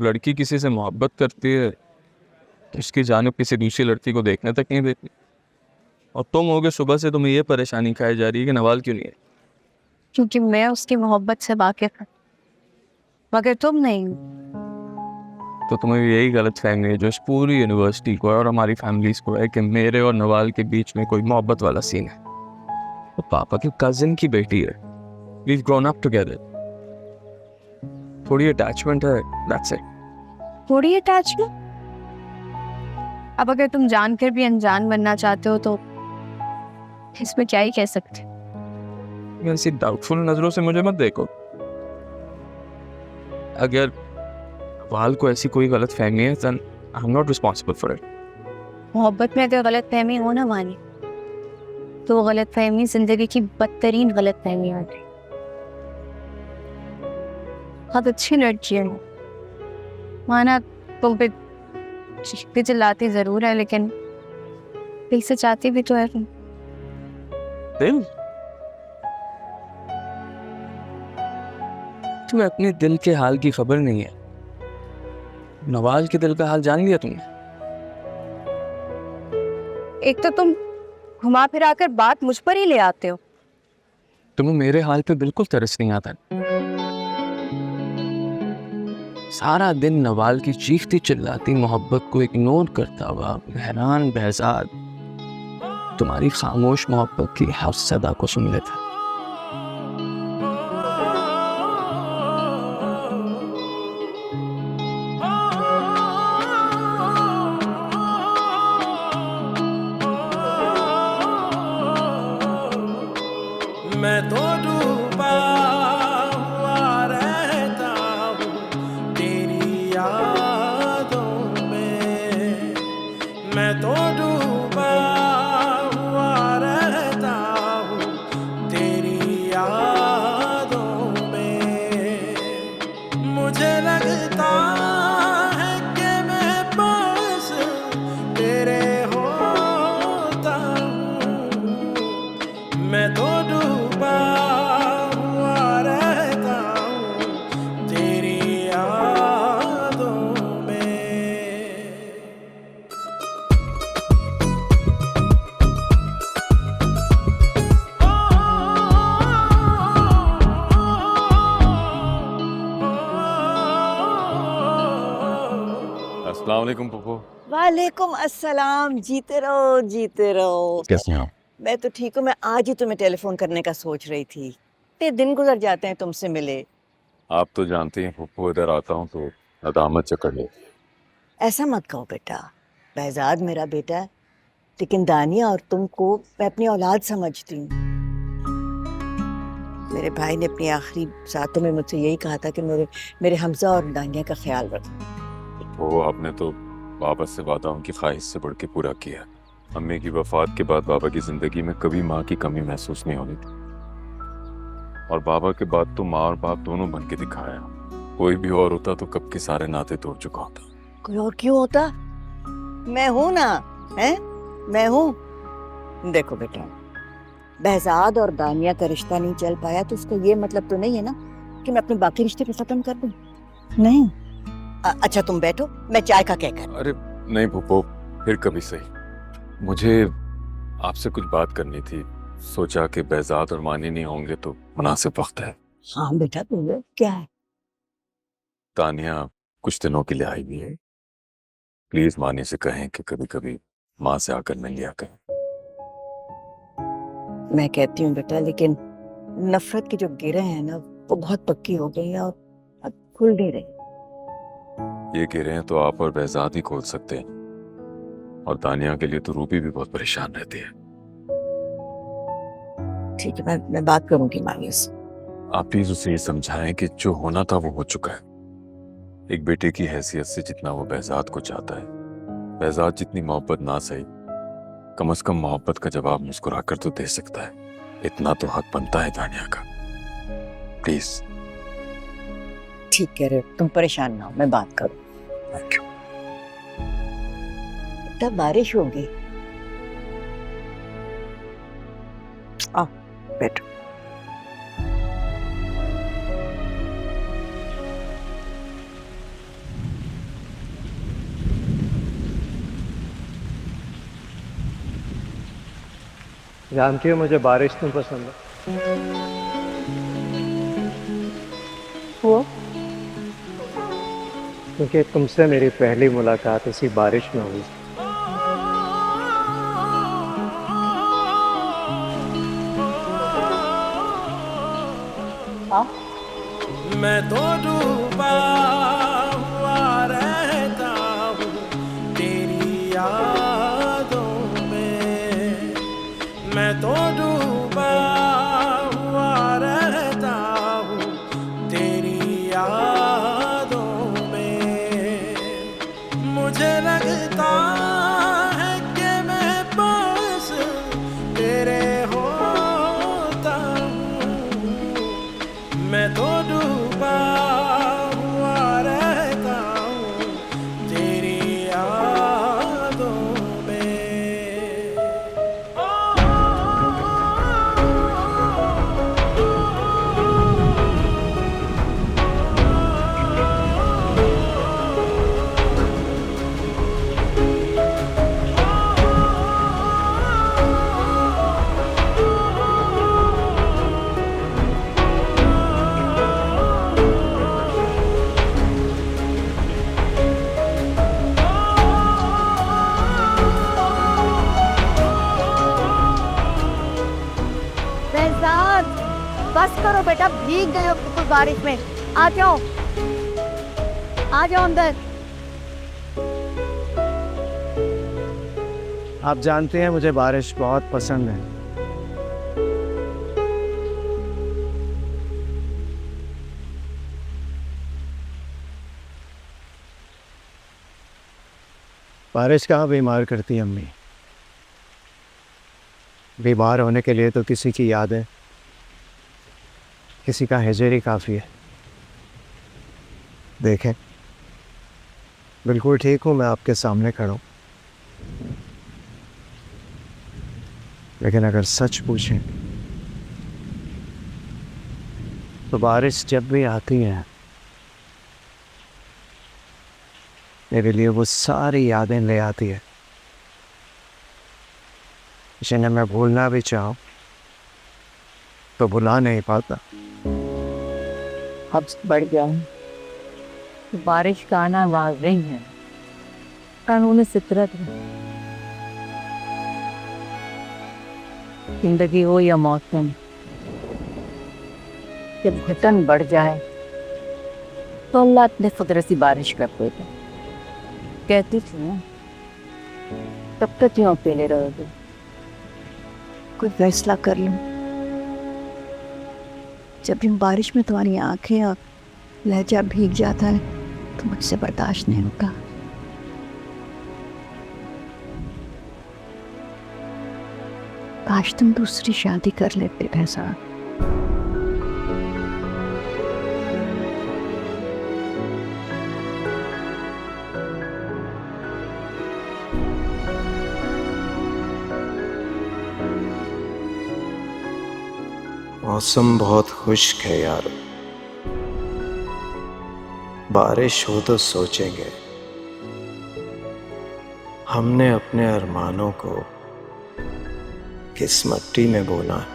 जब लड़की किसी से मोहब्बत करती है तो उसकी जानिब किसी दूसरी लड़की को देखने तक नहीं देती। और तुम होगे सुबह से तुम्हें ये परेशानी खाई जा रही है कि नवाल क्यों नहीं है। क्योंकि मैं उसकी मोहब्बत से वाकिफ हूँ, मगर तुम नहीं। तो तुम्हें यही गलत फहमी है जो इस पूरी यूनिवर्सिटी को और हमारी फैमिलीज को है कि मेरे और नवाल के बीच में कोई मोहब्बत वाला सीन है। तो पापा की कजिन की बेटी है। We've grown up together. थोड़ी अटैचमेंट है, that's it. थोड़ी अटैचमेंट? अब अगर तुम जानकर भी अनजान बनना चाहते हो तो इसमें क्या ही कह सकते। ऐसी डाउटफुल नजरों से मुझे मत देखो। अगर वाल को ऐसी कोई गलत फहमी है then I'm not responsible for it. मोहब्बत में अगर गलत फहमी हो ना मानी तो वो गलत फहमी जिंदगी की बदतरीन गलत फहमी होती। बहुत अच्छी लड़की है माना, तुम पे चीखती चिल्लाती जरूर है लेकिन दिल से चाहती भी तो है तुम। दिल? तुम्हें अपने दिल के हाल की खबर नहीं है। नवाज के दिल का हाल जान लिया तुमने? एक तो तुम घुमा फिरा कर बात मुझ पर ही ले आते हो। तुम्हें मेरे हाल पे बिल्कुल तरस नहीं आता। सारा दिन नवाल की चीखती चिल्लाती मोहब्बत को इग्नोर करता हुआ हैरान बहजाद तुम्हारी खामोश मोहब्बत की हर सदा को सुन लेता। मैं तो डूबा हुआ रहता हूँ तेरी यादों में। मैं तो डूबा हुआ रहता हूँ तेरी यादों में। मुझे लगता है कि मैं पास तेरे होता हूँ। मैं तो डूबा हुआ रहता हूँ तेरी यादों में। अस्सलाम वालेकुम पप्पू। वालेकुम अस्सलाम। जीते रहो जीते रहो। कैसे हैं आप? मैं तो ठीक हूँ। मैं आज ही तुम्हें टेलीफोन करने का सोच रही थी। इतने दिन गुजर जाते हैं तुमसे मिले। आप तो जानते हैं पप्पू, इधर आता हूँ तो नदामत चकड़ ले। ऐसा मत कहो बेटा। बहजाद मेरा बेटा है, लेकिन दानिया और तुमको मैं अपनी औलाद समझती हूँ। मेरे भाई ने अपनी आखिरी सातों में मुझसे यही कहा था कि मेरे हमजा और दानिया का ख्याल रखो। वो आपने तो बाबा से वादा उनकी ख्वाहिश से बढ़ के पूरा किया। अम्मी की वफात के बाद बाबा की जिंदगी में कभी माँ की कमी महसूस नहीं होनी थी, और बाबा के बाद तो माँ और बाप दोनों बन के दिखाया। कोई भी और होता तो कब के सारे नाते तोड़ चुका होता। कोई और क्यों होता? मैं हूं ना, है? मैं हूं। देखो बेटा, बहजाद और दानिया का रिश्ता नहीं चल पाया तो उसका ये मतलब तो नहीं है ना कि मैं अपने बाकी रिश्ते पे खत्म कर दूं। नहीं। अच्छा तुम बैठो, मैं चाय का क्या कर। अरे नहीं पप्पू, फिर कभी सही। मुझे आपसे कुछ बात करनी थी। सोचा कि बहजाद और मानी नहीं होंगे तो मुनासिब वक्त है। हाँ बेटा बोलो, क्या है? तानिया कुछ दिनों के लिए आई हुई है। प्लीज मानी से कहें कि कभी कभी माँ से आकर मिल लिया करें। मैं कहती हूँ बेटा, लेकिन नफरत की जो गिरें हैं ना वो बहुत पक्की हो गई है और अब खुल नहीं रही। ये कह रहे हैं तो आप और बहजाद ही खोल सकते हैं, और तानिया के लिए तो रूबी भी बहुत परेशान रहती है। ठीक है, मैं बात करूंगी मानी से। आप प्लीज उसे ये समझाएं कि जो होना था वो हो चुका है। एक बेटे की हैसियत से जितना वो बहजाद को चाहता है, बहजाद जितनी मोहब्बत ना सही, कम से कम मोहब्बत का जवाब मुस्कुरा कर तो दे सकता है। इतना तो हक बनता है तानिया का। प्लीज। ठीक कह रहे हो, तुम परेशान ना हो, मैं बात करूँ। Thank you. तब बारिश होगी। आओ बैठो। जानती हो मुझे बारिश क्यों पसंद है? वो क्योंकि तुमसे मेरी पहली मुलाकात इसी बारिश में हुई। मैं तो डूबा हुआ रहता हूँ तेरी यादों में, मैं तो डूबा हुआ रहता हूँ तेरी यादों में। मुझे लगता है कि मैं पास तेरे होता हूँ, मैं तो डूबा हुआ रहता हूँ तेरी यादों में। बेहजाद, बस करो बेटा, भीग गए हो बिल्कुल बारिश में। आ जाओ, आ जाओ अंदर। आप जानते हैं मुझे बारिश बहुत पसंद है। बारिश कहाँ बीमार करती है अम्मी। बीमार होने के लिए तो किसी की यादें, किसी का हिजर ही काफ़ी है। देखें, बिल्कुल ठीक हूँ मैं आपके सामने खड़ा हूँ, लेकिन अगर सच पूछें तो बारिश जब भी आती है मेरे लिए वो सारी यादें ले आती है जिन्हें मैं भूलना भी चाहूँ तो भुला नहीं पाता। हद बढ़ गया है। बारिश का आना वाज़ेह है, कानून फितरत है। जिंदगी हो या मौसम, जब घटन बढ़ जाए तो अल्लाह अपने कुदरत से बारिश कर देता। कहती थी ना, तब तक क्यों अकेले रहोगे, कोई फैसला कर लो। जब भी बारिश में तुम्हारी आंखें और लहजा भीग जाता है तो मुझसे बर्दाश्त नहीं होता। काश तुम दूसरी शादी कर लेते ऐसा। मौसम बहुत खुश्क है यार, बारिश हो तो सोचेंगे हमने अपने अरमानों को किस मट्टी में बोना है।